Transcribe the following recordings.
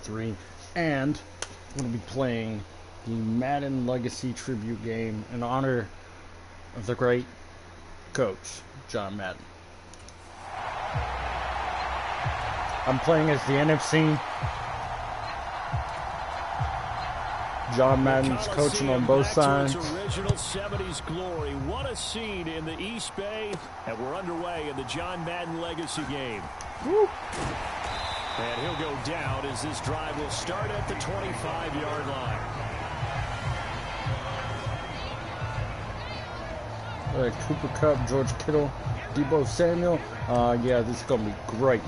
3, and I'm going to be playing the Madden Legacy Tribute game in honor of the great coach, John Madden. I'm playing as the NFC. John Madden's coaching on both sides. Original 70s glory. What a scene in the East Bay. And we're underway in the John Madden Legacy game. Woo. And he'll go down as this drive will start at the 25-yard line. Cooper Kupp, George Kittle, Deebo Samuel. Yeah, this is going to be great.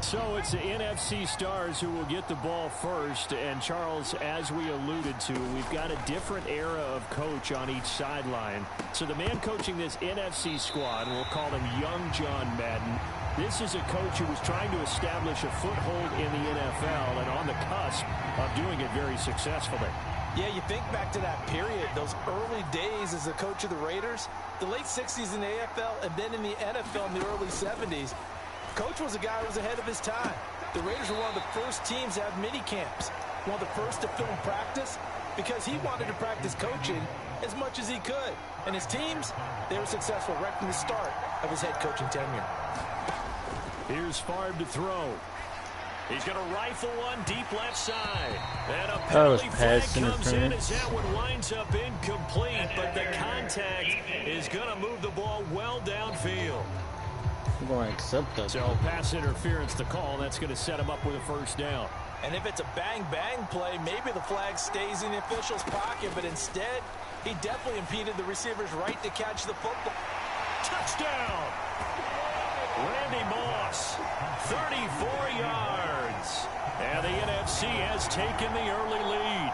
So it's the NFC stars who will get the ball first. And Charles, as we alluded to, we've got a different era of coach on each sideline. So the man coaching this NFC squad, we'll call him Young John Madden. This is a coach who was trying to establish a foothold in the NFL and on the cusp of doing it very successfully. Yeah, you think back to that period, those early days as a coach of the Raiders, the late 60s in the AFL and then in the NFL in the early 70s. Coach was a guy who was ahead of his time. The Raiders were one of the first teams to have mini camps, one of the first to film practice, because he wanted to practice coaching as much as he could. And his teams, they were successful right from the start of his head coaching tenure. Here's Favre to throw. He's going to rifle one deep left side. And a penalty flag comes in as that one winds up incomplete, but the contact is going to move the ball well downfield. I'm going to accept that. So pass interference to call. That's going to set him up with a first down. And if it's a bang-bang play, maybe the flag stays in the official's pocket, but instead, he definitely impeded the receiver's right to catch the football. Touchdown! Randy Moss, 34 yards. And the NFC has taken the early lead.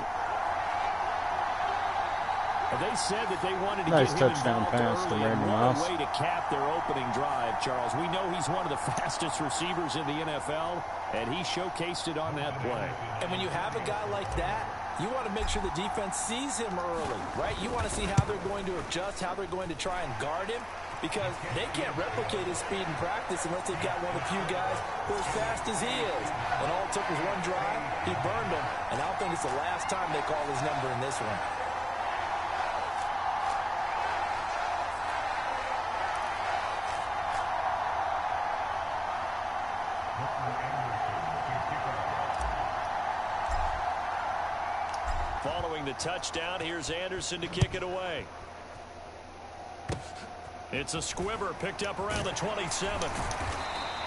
They said that they wanted to nice get him touchdown pass to Randy Moss. Way to cap their opening drive, Charles. We know he's one of the fastest receivers in the NFL, and he showcased it on that play. And when you have a guy like that, you want to make sure the defense sees him early, right? You want to see how they're going to adjust, how they're going to try and guard him, because they can't replicate his speed in practice unless they've got one of the few guys who are as fast as he is. And all it took was one drive. He burned him, and I don't think it's the last time they call his number in this one. Following the touchdown, here's Anderson to kick it away. It's a squiver picked up around the 27.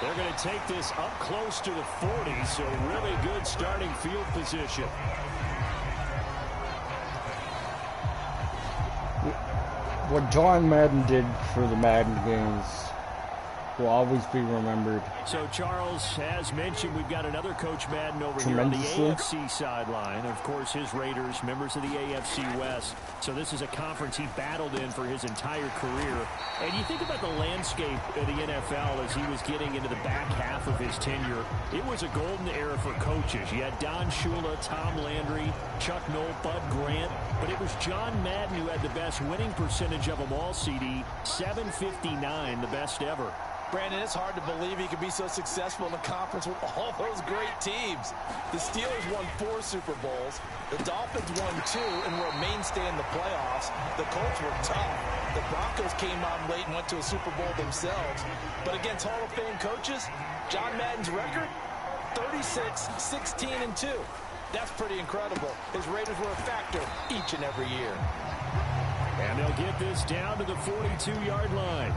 They're going to take this up close to the 40, so really good starting field position. What John Madden did for the Madden games will always be remembered. So, Charles, as mentioned, we've got another Coach Madden over here on the AFC sideline. Of course, his Raiders, members of the AFC West. So this is a conference he battled in for his entire career. And you think about the landscape of the NFL as he was getting into the back half of his tenure. It was a golden era for coaches. You had Don Shula, Tom Landry, Chuck Noll, Bud Grant. But it was John Madden who had the best winning percentage of them all, CD. 759, the best ever. Brandon, it's hard to believe he could be so successful in the conference with all those great teams. The Steelers won 4 Super Bowls. The Dolphins won 2 and were a mainstay in the playoffs. The Colts were tough. The Broncos came on late and went to a Super Bowl themselves. But against Hall of Fame coaches, John Madden's record, 36-16-2. That's pretty incredible. His Raiders were a factor each and every year. And they'll get this down to the 42-yard line.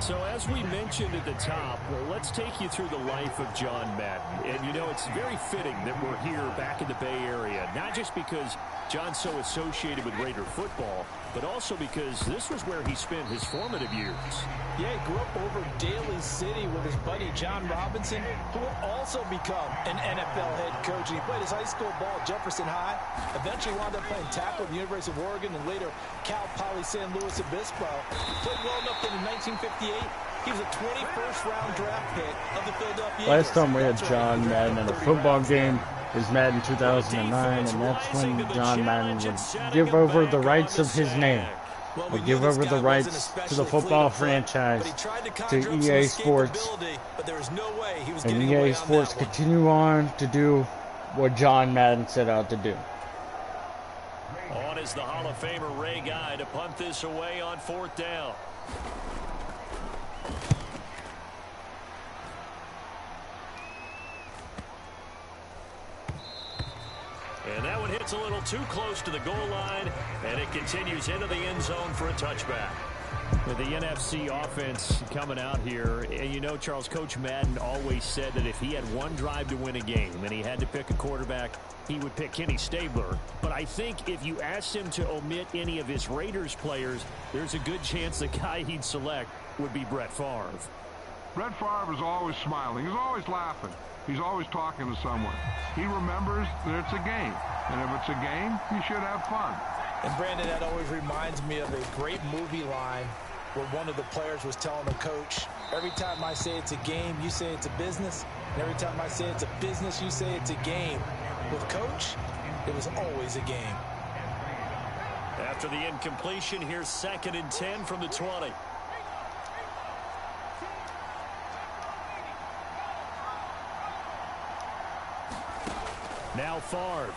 So as we mentioned at the top, well, let's take you through the life of John Madden. And, you know, it's very fitting that we're here back in the Bay Area, not just because John's so associated with Raider football, but also because this was where he spent his formative years. Yeah, he grew up over Daly City with his buddy John Robinson, who would also become an NFL head coach. And he played his high school ball at Jefferson High, eventually wound up playing tackle at the University of Oregon, and later Cal Poly San Luis Obispo. Played well enough that in 1958, he was a 21st round draft pick of the Philadelphia Eagles. Last time we had John Madden in a football game is Madden 2009, and that's when John Madden would give over the rights of his name. Well, They give over the rights to the football franchise to EA Sports, but there was no way he was and getting EA away Sports on that continue on to do what John Madden set out to do. On is the Hall of Famer Ray Guy to punt this away on 4th down. And that one hits a little too close to the goal line, and it continues into the end zone for a touchback. With the NFC offense coming out here, and you know, Charles, Coach Madden always said that if he had one drive to win a game and he had to pick a quarterback, he would pick Kenny Stabler. But I think if you asked him to omit any of his Raiders players, there's a good chance the guy he'd select would be Brett Favre. Brett Favre is always smiling. He's always laughing. He's always talking to someone. He remembers that it's a game. And if it's a game, you should have fun. And Brandon, that always reminds me of a great movie line where one of the players was telling the coach, every time I say it's a game, you say it's a business. And every time I say it's a business, you say it's a game. With Coach, it was always a game. After the incompletion, here's 2nd and 10 from the 20. Now Favre.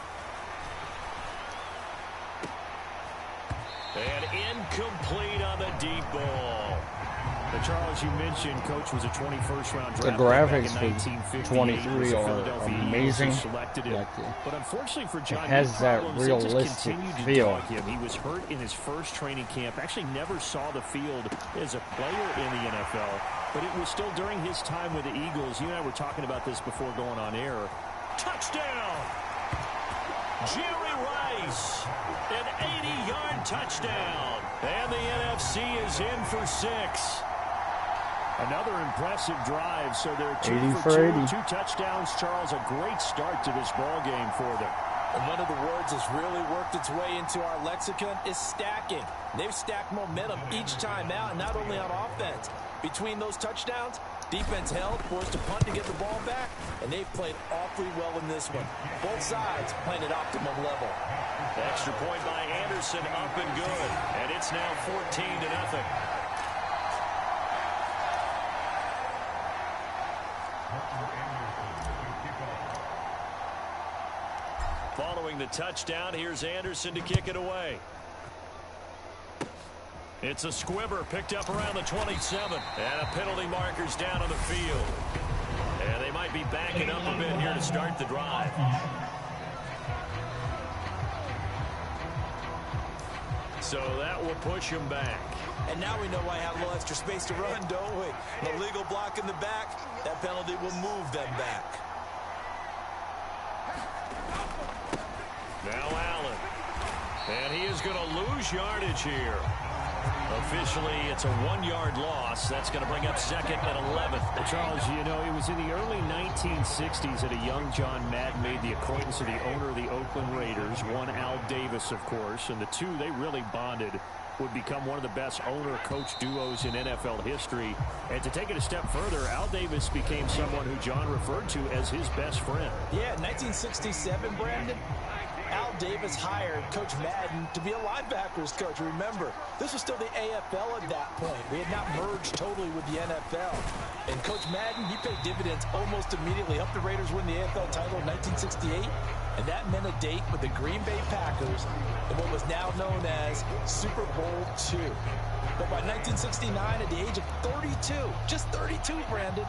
And incomplete on the deep ball. But Charles, you mentioned Coach was a 21st round draft. The graphics for 23 are amazing. But unfortunately for John, it has that realistic feel. He was hurt in his first training camp. Actually never saw the field as a player in the NFL. But it was still during his time with the Eagles. You and I were talking about this before going on air. Touchdown! Jerry Rice, an 80-yard touchdown. And the NFC is in for 6. Another impressive drive, so they're 2 for 2, 2 touchdowns. Charles, a great start to this ball game for them. And one of the words that's really worked its way into our lexicon is stacking. They've stacked momentum each time out, and not only on offense. Between those touchdowns, defense held, forced to punt to get the ball back, and they've played awfully well in this one. Both sides playing at optimum level. Extra point by Anderson, up and good. And it's now 14-0. Following the touchdown, here's Anderson to kick it away. It's a squibber picked up around the 27. And a penalty marker's down on the field. And they might be backing up a bit here to start the drive. So that will push him back. And now we know why I have a little extra space to run, don't we? The legal block in the back, that penalty will move them back. Now Allen. And he is going to lose yardage here. Officially, it's a 1-yard loss. That's going to bring up 2nd and 11. Charles, you know, it was in the early 1960s that a young John Madden made the acquaintance of the owner of the Oakland Raiders, one Al Davis, of course, and the two, they really bonded, would become one of the best owner-coach duos in NFL history. And to take it a step further, Al Davis became someone who John referred to as his best friend. Yeah, 1967, Brandon. Al Davis hired Coach Madden to be a linebackers coach. Remember, this was still the AFL at that point. We had not merged totally with the NFL. And Coach Madden, he paid dividends almost immediately. Helped the Raiders win the AFL title in 1968. And that meant a date with the Green Bay Packers in what was now known as Super Bowl II. But by 1969, at the age of 32, just 32, Brandon,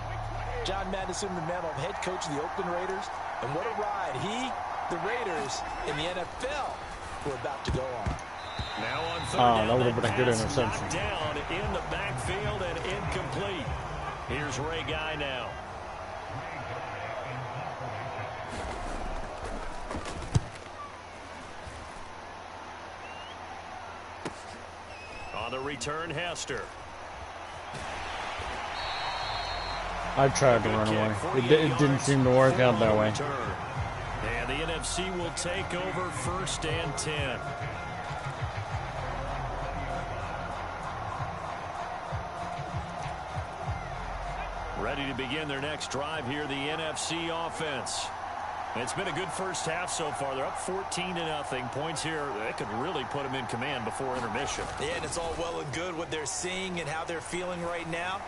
John Madden assumed the mantle of head coach of the Oakland Raiders. And what a ride the Raiders in the NFL were about to go on. Now on 3rd down, that would have been a good interception. Knocked down in the backfield and incomplete. Here's Ray Guy now. On the return, Hester. I tried to run away. It didn't seem to work out that way. And the NFC will take over 1st and 10. Ready to begin their next drive here, the NFC offense. It's been a good first half so far. They're up 14-0. Points here, that could really put them in command before intermission. Yeah, and it's all well and good what they're seeing and how they're feeling right now.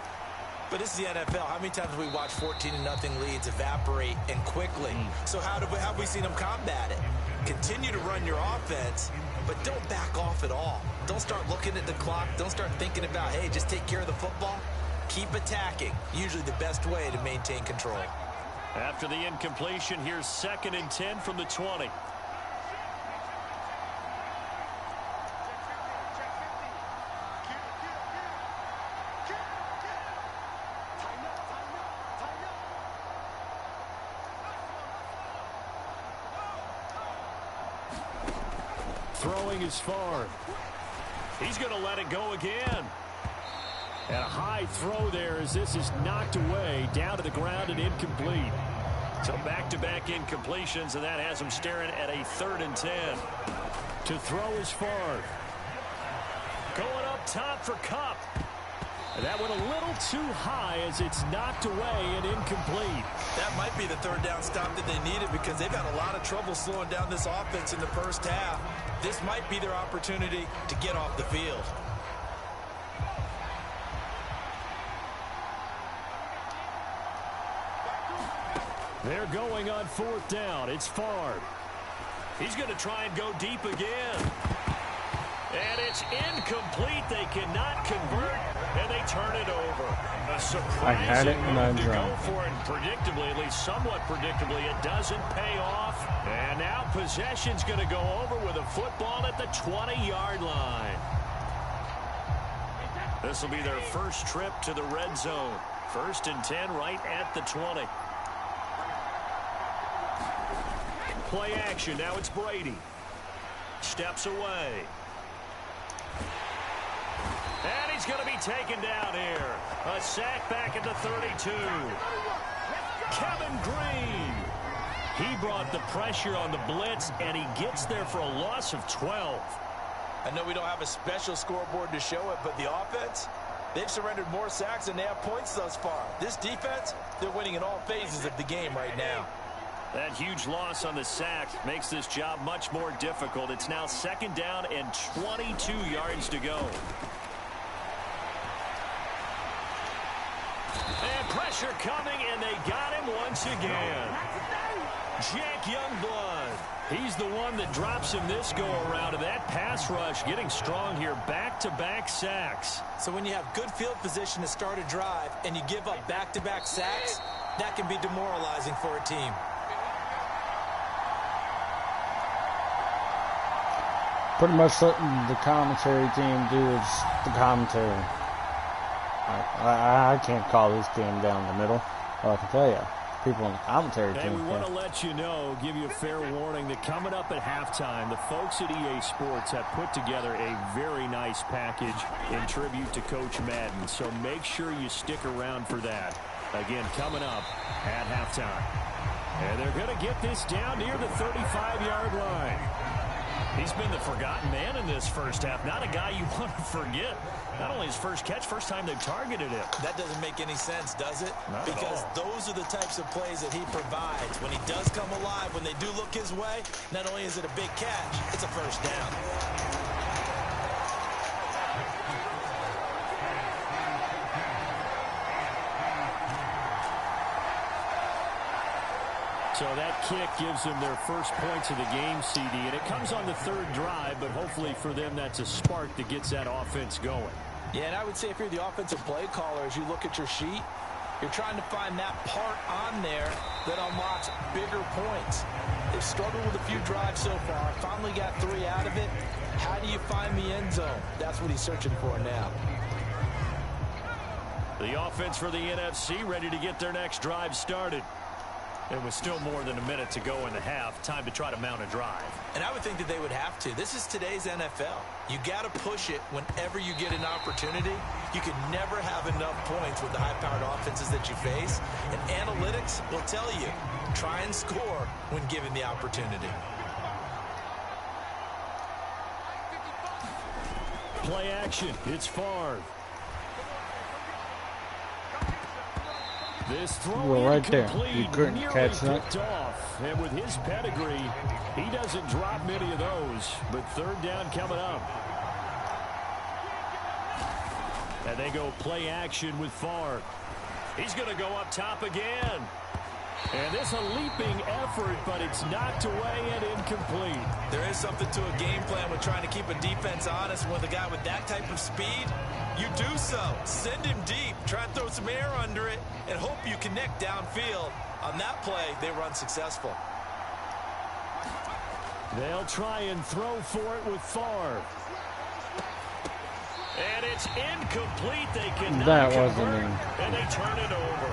But this is the NFL. How many times have we watched 14-0 leads evaporate and quickly? So how have we seen them combat it? Continue to run your offense, but don't back off at all. Don't start looking at the clock. Don't start thinking about, hey, just take care of the football. Keep attacking. Usually the best way to maintain control. After the incompletion, here's 2nd and 10 from the 20. Throwing is far. He's going to let it go again. And a high throw there as this is knocked away, down to the ground and incomplete. So back-to-back incompletions, and that has him staring at a 3rd and 10. To throw is far. Going up top for Kupp. And that went a little too high as it's knocked away and incomplete. That might be the 3rd down stop that they needed because they've had a lot of trouble slowing down this offense in the first half. This might be their opportunity to get off the field. They're going on 4th down. It's Favre. He's going to try and go deep again. And it's incomplete. They cannot convert, and they turn it over. A surprising move to go for it. Predictably, at least somewhat predictably, it doesn't pay off. And now possession's going to go over with a football at the 20-yard line. This will be their first trip to the red zone. 1st and 10 right at the 20. Play action. Now it's Brady. Steps away. And he's going to be taken down here. A sack back at the 32. Kevin Green. He brought the pressure on the blitz, and he gets there for a loss of 12. I know we don't have a special scoreboard to show it, but the offense, they've surrendered more sacks than they have points thus far. This defense, they're winning in all phases of the game right now. That huge loss on the sack makes this job much more difficult. It's now 2nd down and 22 yards to go. And pressure coming, and they got him once again. Jack Youngblood. He's the one that drops him this go-around, and that pass rush getting strong here. Back-to-back sacks. So when you have good field position to start a drive and you give up back-to-back sacks, that can be demoralizing for a team. Pretty much letting the commentary team do is the commentary. I can't call this game down the middle. But I can tell you, people in the commentary team. And we want to let you know, give you a fair warning that coming up at halftime, the folks at EA Sports have put together a very nice package in tribute to Coach Madden. So make sure you stick around for that. Again, coming up at halftime. And they're going to get this down near the 35-yard line. He's been the forgotten man in this first half. Not a guy you want to forget. Not only his first catch, first time they've targeted him. That doesn't make any sense, does it? Not because at all. Those are the types of plays that he provides. When he does come alive, when they do look his way, not only is it a big catch, it's a first down. So that kick gives them their first points of the game, CD, and it comes on the 3rd drive, but hopefully for them that's a spark that gets that offense going. Yeah, and I would say if you're the offensive play caller, as you look at your sheet, you're trying to find that part on there that unlocks bigger points. They've struggled with a few drives so far, finally got 3 out of it. How do you find the end zone? That's what he's searching for now. The offense for the NFC ready to get their next drive started. It was still more than a minute to go in the half. Time to try to mount a drive. And I would think that they would have to. This is today's NFL. You got to push it whenever you get an opportunity. You can never have enough points with the high-powered offenses that you face. And analytics will tell you, try and score when given the opportunity. Play action. It's Favre. This throw right there. You couldn't catch that. and with his pedigree, he doesn't drop many of those. But third down coming up. And they go play action with Favre. He's going to go up top again. And this a leaping effort, but it's knocked away and incomplete. There is something to a game plan with trying to keep a defense honest. And with a guy with that type of speed, you do so. Send him deep. Try and throw some air under it and hope you connect downfield. On that play, they were unsuccessful. They'll try and throw for it with Favre. And it's incomplete. They cannot that convert, wasn't in. and they turn it over.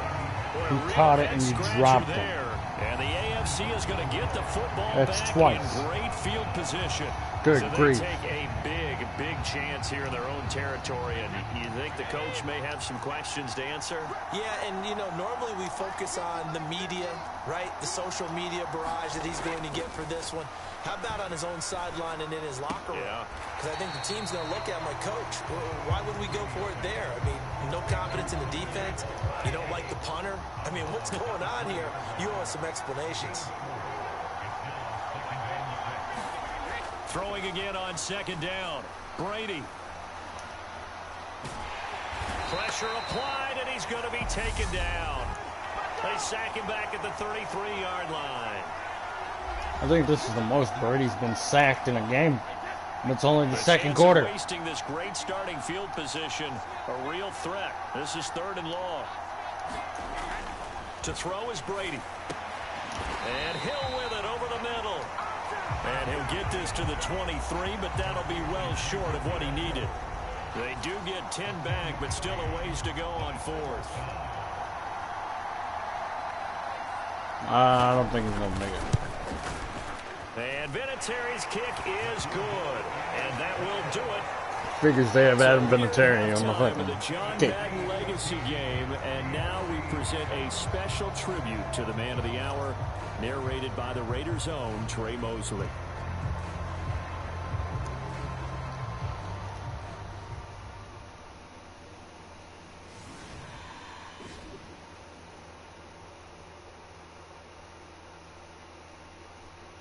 He caught it and he dropped it. And the AFC is going to get the football That's back twice. in great field position. Good so grief. they take a big chance here in their own territory. And you think the coach may have some questions to answer? Yeah, and, you know, normally we focus on the media, right? The social media barrage that he's going to get for this one. How about on his own sideline and in his locker room? Yeah. Because I think the team's going to look at him like, Coach, why would we go for it there? I mean, no confidence in the defense. You don't like the punter. I mean, what's going on here? You owe us some explanations. Throwing again on second down. Brady. Pressure applied, and he's going to be taken down. They sack him back at the 33-yard line. I think this is the most Brady's been sacked in a game. And it's only the second quarter. Wasting this great starting field position, a real threat. This is third and long. To throw is Brady. And Hill with it over the middle. And he'll get this to the 23, but that'll be well short of what he needed. They do get 10 back, but still a ways to go on fourth. I don't think he's going to make it. And Vinatieri's kick is good. And that will do it. Figures they have Adam Vinatieri on the Time hook. of the John Madden Legacy game, and now we present a special tribute to the man of the hour, narrated by the Raiders' own Trey Mosley.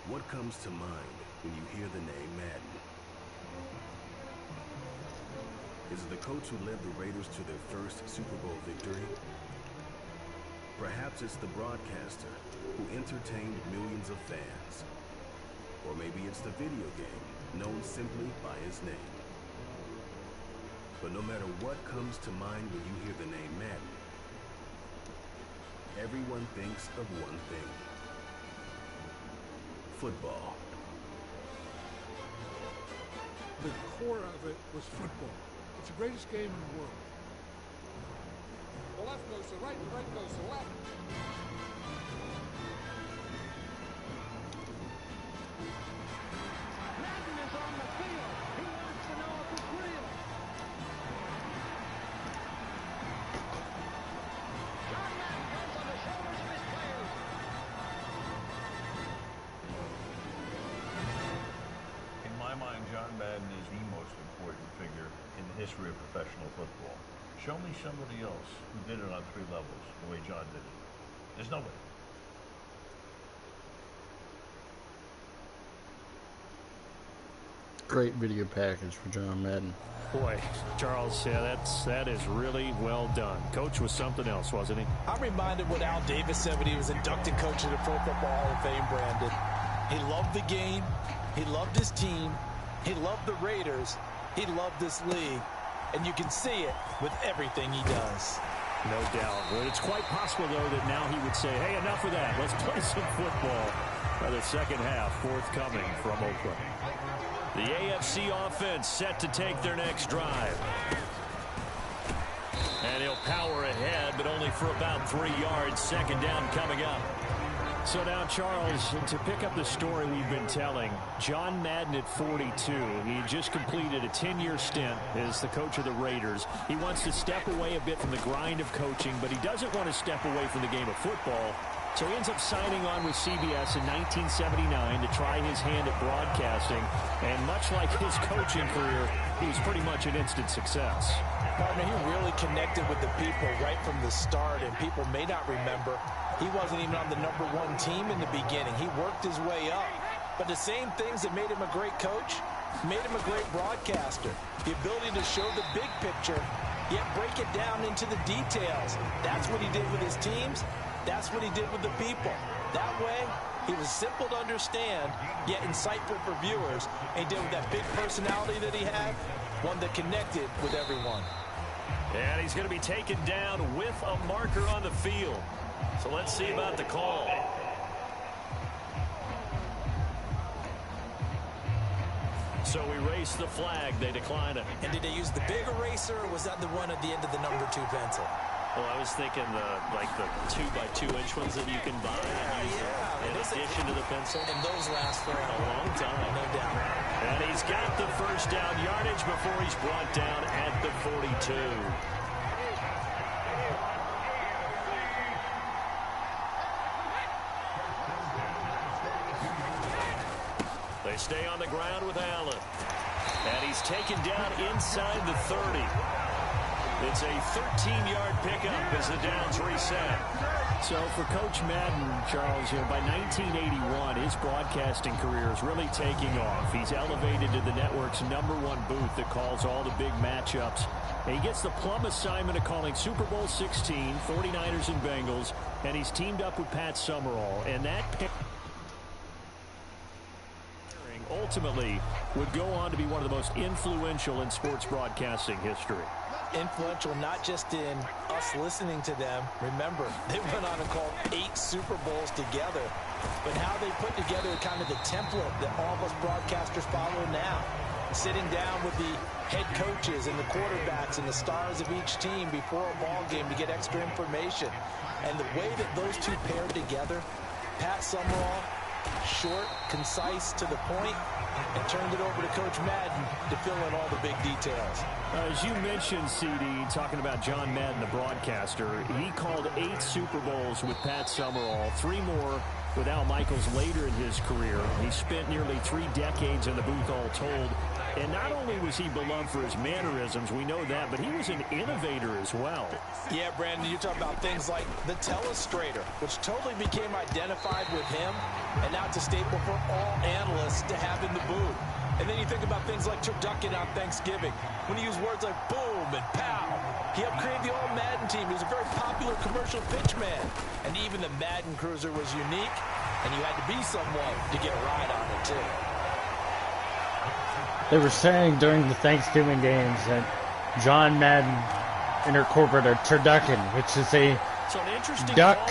What comes to mind when you hear the name Madden? Is it the coach who led the Raiders to their first Super Bowl victory? Perhaps it's the broadcaster who entertained millions of fans. Or maybe it's the video game known simply by his name. But no matter what comes to mind when you hear the name Madden, everyone thinks of one thing: football. The core of it was football. It's the greatest game in the world. The left goes to the right, the right goes to the left. Madden is on the field. He wants to know if it's real. John Madden comes on the shoulders of his players. In my mind, John Madden is the most important figure in the history of professional football. Show me somebody else who did it on 3 levels the way John did it. There's nobody. Great video package for John Madden. Boy, Charles, yeah, that is really well done. Coach was something else, wasn't he? I'm reminded what Al Davis said when he was inducted coach of the Pro Football Hall of Fame, Brandon. He loved the game. He loved his team. He loved the Raiders. He loved this league. And you can see it with everything he does. No doubt. But it's quite possible, though, that now he would say, hey, enough of that. Let's play some football. By the second half, forthcoming from Oakland. The AFC offense set to take their next drive. And he'll power ahead, but only for about 3 yards. Second down coming up. So now, Charles, to pick up the story we've been telling, John Madden at 42, he just completed a 10-year stint as the coach of the Raiders. He wants to step away a bit from the grind of coaching, but he doesn't want to step away from the game of football. So he ends up signing on with CBS in 1979 to try his hand at broadcasting. And much like his coaching career, he was pretty much an instant success. Partner, he really connected with the people right from the start, and people may not remember, he wasn't even on the #1 team in the beginning. He worked his way up. But the same things that made him a great coach made him a great broadcaster. The ability to show the big picture, yet break it down into the details. That's what he did with his teams. That's what he did with the people. That way, he was simple to understand, yet insightful for viewers. And he did with that big personality that he had, one that connected with everyone. And he's going to be taken down with a marker on the field. So let's see about the call. So we race the flag. They decline it. And did they use the big eraser, or was that the one at the end of the #2 pencil? Well, I was thinking the 2x2-inch ones that you can buy and use in addition to the pencil. And those last for a long time. No doubt. And he's got the first down yardage before he's brought down at the 42. They stay on the ground with Allen. And he's taken down inside the 30. It's a 13-yard pickup as the downs reset. So for Coach Madden, Charles, by 1981, his broadcasting career is really taking off. He's elevated to the network's #1 booth that calls all the big matchups. And he gets the plum assignment of calling Super Bowl 16, 49ers and Bengals, and he's teamed up with Pat Summerall. And that ultimately would go on to be one of the most influential in sports broadcasting history. Influential not just in us listening to them. Remember, they went on and called 8 Super Bowls together. But how they put together kind of the template that all of us broadcasters follow now. Sitting down with the head coaches and the quarterbacks and the stars of each team before a ball game to get extra information. And the way that those two paired together, Pat Summerall, short, concise, to the point, and turned it over to Coach Madden to fill in all the big details. As you mentioned, CD, talking about John Madden, the broadcaster, he called 8 Super Bowls with Pat Summerall, 3 more with Al Michaels later in his career. He spent nearly 3 decades in the booth all told. And not only was he beloved for his mannerisms, we know that, but he was an innovator as well. Yeah, Brandon, you talk about things like the telestrator, which totally became identified with him, and now it's a staple for all analysts to have in the booth. And then you think about things like turducken on Thanksgiving, when he used words like boom and pow. He helped create the All-Madden team. He was a very popular commercial pitch man. And even the Madden Cruiser was unique, and you had to be someone to get a ride on it, too. They were saying during the Thanksgiving games that John Madden incorporated a turducken, which is a duck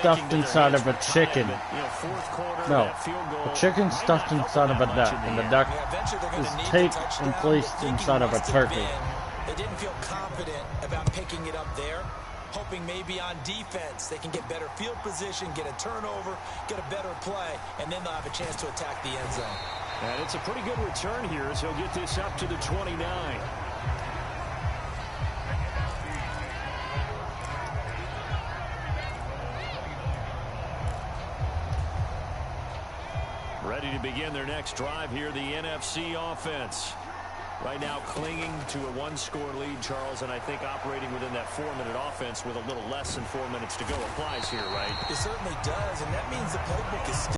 stuffed inside of a chicken. No, a chicken stuffed inside of a duck, and the duck is taped and placed inside of a turkey. They didn't feel confident about picking it up there, hoping maybe on defense they can get better field position, get a turnover, get a better play, and then they'll have a chance to attack the end zone. And it's a pretty good return here as he'll get this up to the 29. Ready to begin their next drive here, the NFC offense. Right now clinging to a 1-score lead, Charles, and I think operating within that 4-minute offense with a little less than 4 minutes to go applies here, right? It certainly does, and that means the playbook is still.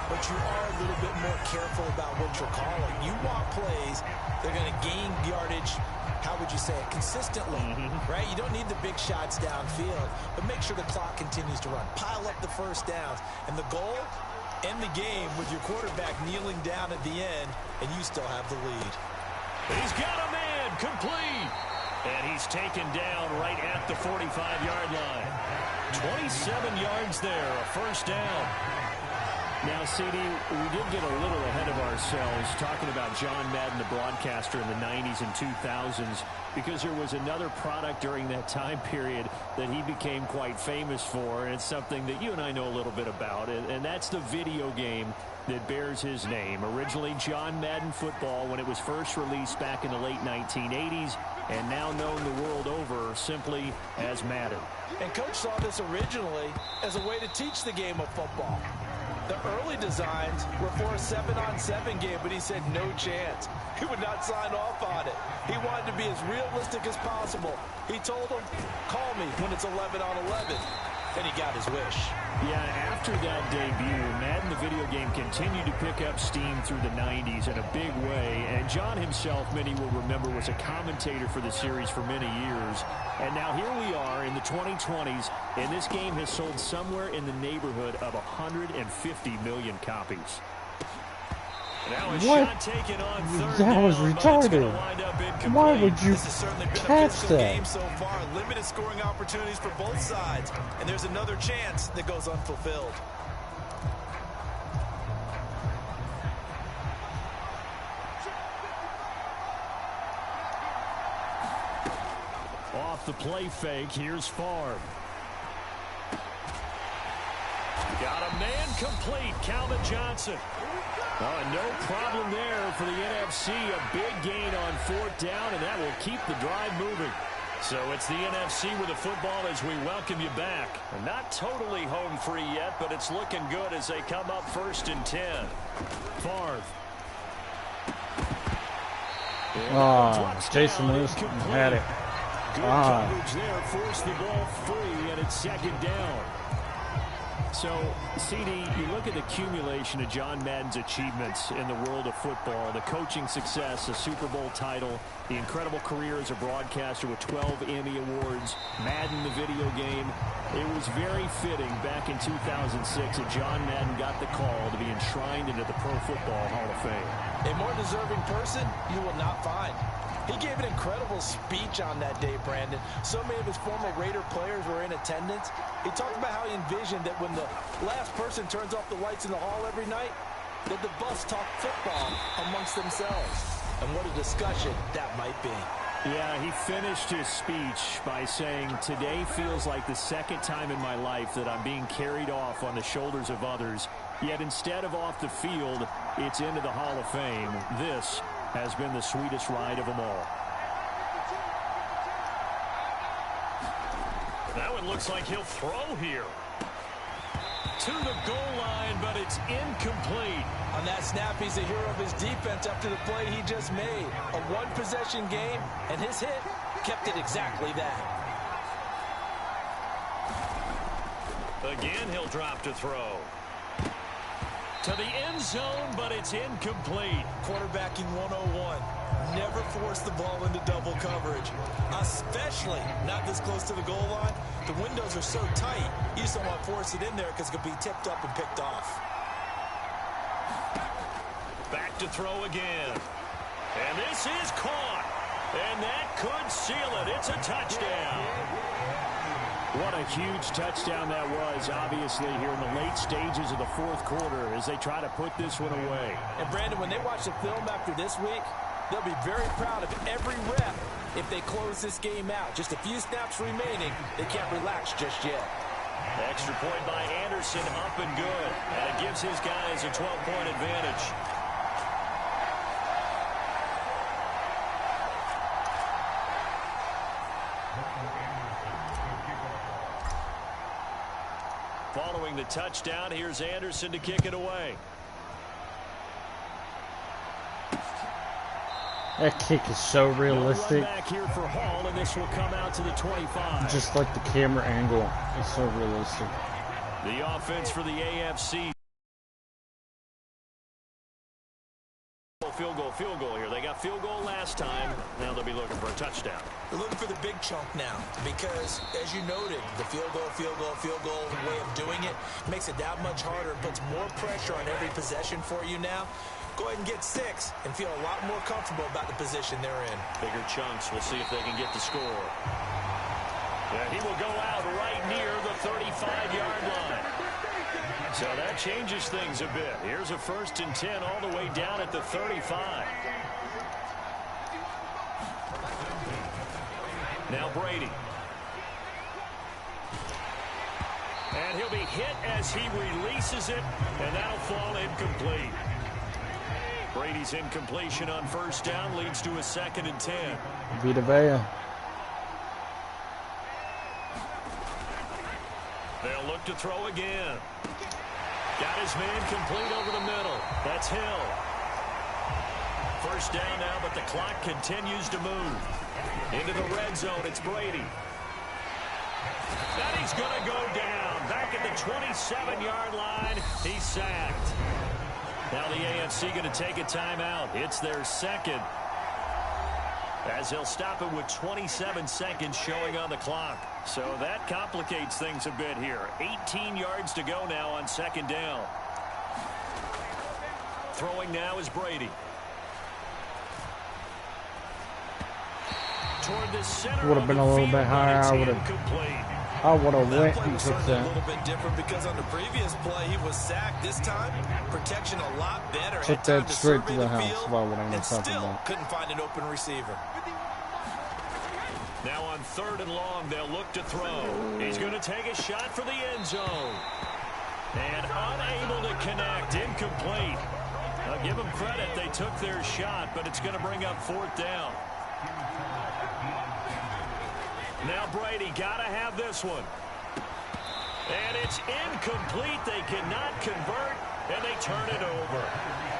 But you are a little bit more careful about what you're calling. You want plays, they're going to gain yardage, how would you say it, consistently, right? You don't need the big shots downfield, but make sure the clock continues to run. Pile up the first downs, and the goal, end the game with your quarterback kneeling down at the end, and you still have the lead. He's got a man, complete. And he's taken down right at the 45-yard line. 27 yards there, a first down. Now, CD, we did get a little ahead of ourselves talking about John Madden, the broadcaster in the 90s and 2000s, because there was another product during that time period that he became quite famous for, and it's something that you and I know a little bit about, and that's the video game that bears his name. Originally John Madden Football when it was first released back in the late 1980s, and now known the world over simply as Madden. And Coach saw this originally as a way to teach the game of football. The early designs were for a 7-on-7 game, but he said no chance. He would not sign off on it. He wanted to be as realistic as possible. He told them, call me when it's 11-on-11. And he got his wish. Yeah, after that debut, Madden, the video game, continued to pick up steam through the 90s in a big way. And John himself, many will remember, was a commentator for the series for many years. And now here we are in the 2020s, and this game has sold somewhere in the neighborhood of 150 million copies. What? That was retarded. Why would you catch that? Game so far, limited scoring opportunities for both sides, and there's another chance that goes unfulfilled. Off the play fake, here's Favre. Got a man complete, Calvin Johnson. No problem there for the NFC. A big gain on 4th down, and that will keep the drive moving. So it's the NFC with the football as we welcome you back. Not totally home free yet, but it's looking good as they come up 1st and 10. Favre. Jason Lewis had it. Good coverage there, forced the ball free, and it's 2nd down. So, CD, you look at the accumulation of John Madden's achievements in the world of football, the coaching success, a Super Bowl title, the incredible career as a broadcaster with 12 Emmy Awards, Madden, the video game. It was very fitting back in 2006 that John Madden got the call to be enshrined into the Pro Football Hall of Fame. A more deserving person you will not find. He gave an incredible speech on that day, Brandon. So many of his former Raider players were in attendance. He talked about how he envisioned that when the last person turns off the lights in the hall every night, that the bus talk football amongst themselves. And what a discussion that might be. Yeah, he finished his speech by saying, today feels like the 2nd time in my life that I'm being carried off on the shoulders of others. Yet instead of off the field, it's into the Hall of Fame. This has been the sweetest ride of them all. That one looks like he'll throw here. To the goal line, but it's incomplete. On that snap, he's a hero of his defense after the play he just made. A one-possession game, and his hit kept it exactly that. Again, he'll drop to throw. To the end zone, but it's incomplete. Quarterbacking 101. Never force the ball into double coverage, especially not this close to the goal line. The windows are so tight, you just don't want to force it in there because it could be tipped up and picked off. Back to throw again. And this is caught. And that could seal it. It's a touchdown. What a huge touchdown that was, obviously, here in the late stages of the 4th quarter as they try to put this one away. And, Brandon, when they watch the film after this week, they'll be very proud of every rep if they close this game out. Just a few snaps remaining. They can't relax just yet. Extra point by Anderson, up and good. And it gives his guys a 12-point advantage. Following the touchdown, here's Anderson to kick it away. That kick is so realistic. Back here for Hall, and this will come out to the 25. Just like the camera angle is so realistic. The offense for the AFC. Field goal here. They got field goal last time. Now they'll be looking for a touchdown. They're looking for the big chunk now because, as you noted, the field goal way of doing it makes it that much harder, puts more pressure on every possession for you now. Go ahead and get 6 and feel a lot more comfortable about the position they're in. Bigger chunks. We'll see if they can get the score. Yeah, he will go out right near the 35-yard line. So that changes things a bit. Here's a 1st and 10 all the way down at the 35. Now Brady. And he'll be hit as he releases it, and that'll fall incomplete. Brady's incompletion on 1st down leads to a 2nd and 10. Vita Vea. They'll look to throw again. Got his man complete over the middle. That's Hill. First down now, but the clock continues to move. Into the red zone, it's Brady. And he's going to go down. Back at the 27-yard line, he's sacked. Now the AFC going to take a timeout. It's their second. As they'll stop it with 27 seconds showing on the clock. So that complicates things a bit here. 18 yards to go now on second down. Throwing now is Brady. Toward the center. Would have been a little bit higher. I would have went and took that. A little bit different because on the previous play he was sacked. This time, protection a lot better. Took that straight to the house. Well, what I'm and talking still about. couldn't find an open receiver. Now on third and long, they'll look to throw. He's going to take a shot for the end zone. And unable to connect. Incomplete. I'll give them credit. They took their shot, but it's going to bring up fourth down. Now Brady got to have this one. And it's incomplete. They cannot convert, and they turn it over.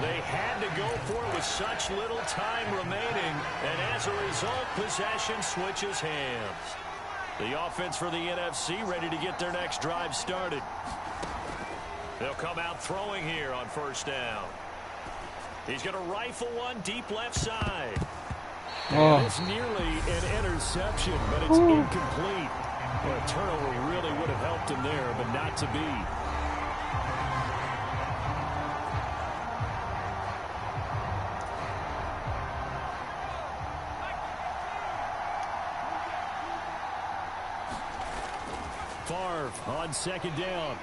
They had to go for it with such little time remaining, and as a result, possession switches hands. The offense for the NFC ready to get their next drive started. They'll come out throwing here on first down. He's going to rifle one deep left side. And it's nearly an interception, but it's incomplete. Well, a turnover really would have helped him there, but not to be. Favre on second down.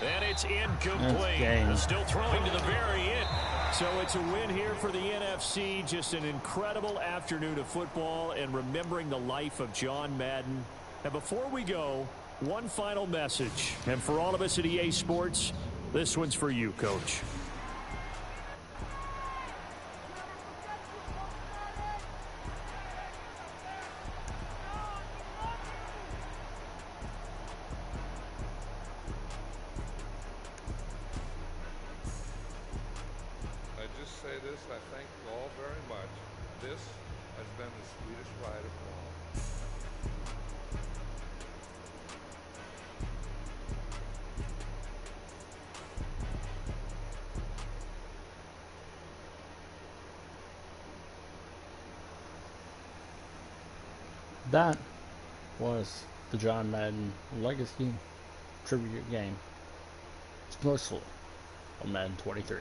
And it's incomplete. Still throwing to the very end. So it's a win here for the NFC. Just an incredible afternoon of football and remembering the life of John Madden. And before we go, one final message. And for all of us at EA Sports, this one's for you, Coach. Say this, I thank you all very much. This has been the sweetest ride of all. That was the John Madden Legacy Tribute game. Exclusively on Madden 23.